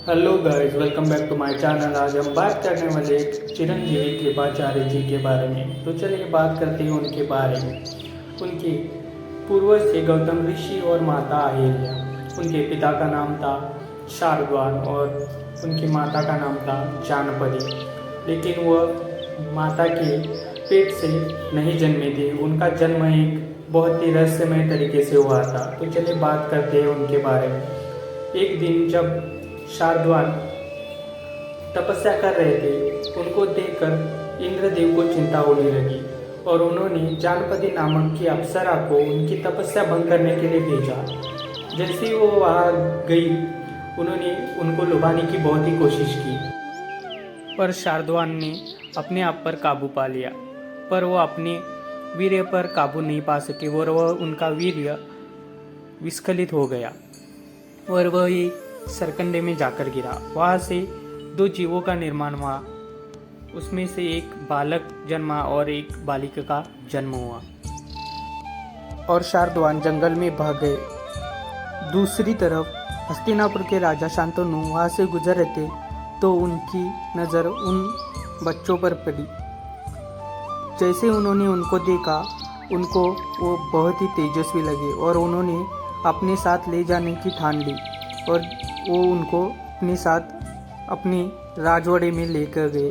Hello guys, welcome back to my channel. आज हम बात करने वाले एक चिरंजीवी कृपाचार्य जी के बारे में। तो चलिए बात करते हैं उनके बारे में। उनके पूर्वज थे गौतम ऋषि और माता अहिल्या। उनके पिता का नाम था शार्दूल और उनकी माता का नाम था जानपदी। लेकिन वह माता के पेट से नहीं जन्मे थे। उनका जन्म एक बहुत ही रहस्यमय तरीके से हुआ था। तो चलिए बात करते हैं उनके बारे में। एक दिन जब शार्दूल तपस्या कर रहे थे, उनको देखकर इंद्रदेव को चिंता होने लगी और उन्होंने जानपदी नामक की अप्सरा को उनकी तपस्या भंग करने के लिए भेजा। जैसे ही वो वहाँ गई, उन्होंने उनको लुभाने की बहुत ही कोशिश की, पर शार्दूल ने अपने आप पर काबू पा लिया। पर वो अपने वीर्य पर काबू नहीं पा सके और वह उनका वीर्य विस्खलित हो गया और वह एक सरकंडे में जाकर गिरा। वहाँ से दो जीवों का निर्माण हुआ। उसमें से एक बालक जन्मा और एक बालिका का जन्म हुआ और शार्दूल जंगल में भाग गए। दूसरी तरफ हस्तिनापुर के राजा शांतनु वहाँ से गुजर रहे थे तो उनकी नज़र उन बच्चों पर पड़ी। जैसे उन्होंने उनको देखा, उनको वो बहुत ही तेजस्वी लगे और उन्होंने अपने साथ ले जाने की ठान ली और वो उनको अपने साथ अपने राजवाड़े में लेकर गए।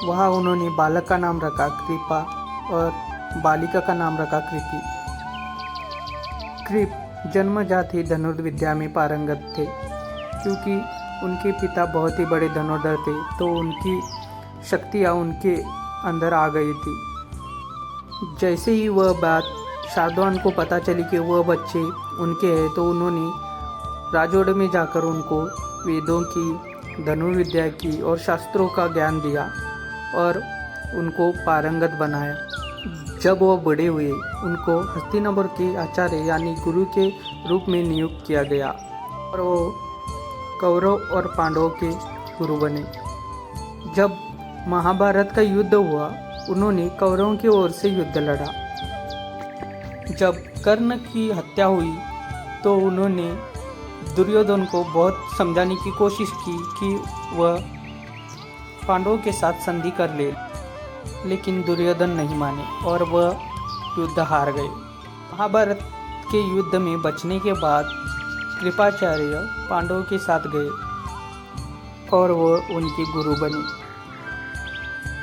वहाँ उन्होंने बालक का नाम रखा कृपा और बालिका का नाम रखा कृति। कृप जन्मजात ही धनुर्विद्या में पारंगत थे, क्योंकि उनके पिता बहुत ही बड़े धनुर्धर थे, तो उनकी शक्तियाँ उनके अंदर आ गई थी। जैसे ही वह बात शार्दूल को पता चली कि वह बच्चे उनके हैं, तो उन्होंने राजवाड़े में जाकर उनको वेदों की, धनुर्विद्या की और शास्त्रों का ज्ञान दिया और उनको पारंगत बनाया। जब वह बड़े हुए, उनको हस्तिनापुर के आचार्य यानी गुरु के रूप में नियुक्त किया गया और वो कौरव और पांडवों के गुरु बने। जब महाभारत का युद्ध हुआ, उन्होंने कौरवों की ओर से युद्ध लड़ा। जब कर्ण की हत्या हुई तो उन्होंने दुर्योधन को बहुत समझाने की कोशिश की कि वह पांडवों के साथ संधि कर ले, लेकिन दुर्योधन नहीं माने और वह युद्ध हार गए। महाभारत के युद्ध में बचने के बाद कृपाचार्य पांडवों के साथ गए और वह उनके गुरु बने।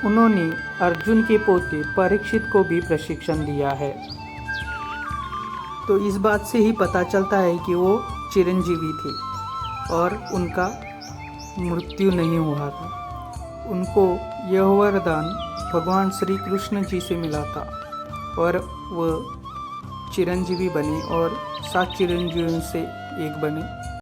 उन्होंने अर्जुन के पोते परीक्षित को भी प्रशिक्षण दिया है। तो इस बात से ही पता चलता है कि वो चिरंजीवी थे और उनका मृत्यु नहीं हुआ था। उनको यह वरदान भगवान श्री कृष्ण जी से मिला था और वह चिरंजीवी बने और 7 चिरंजीवियों से एक बने।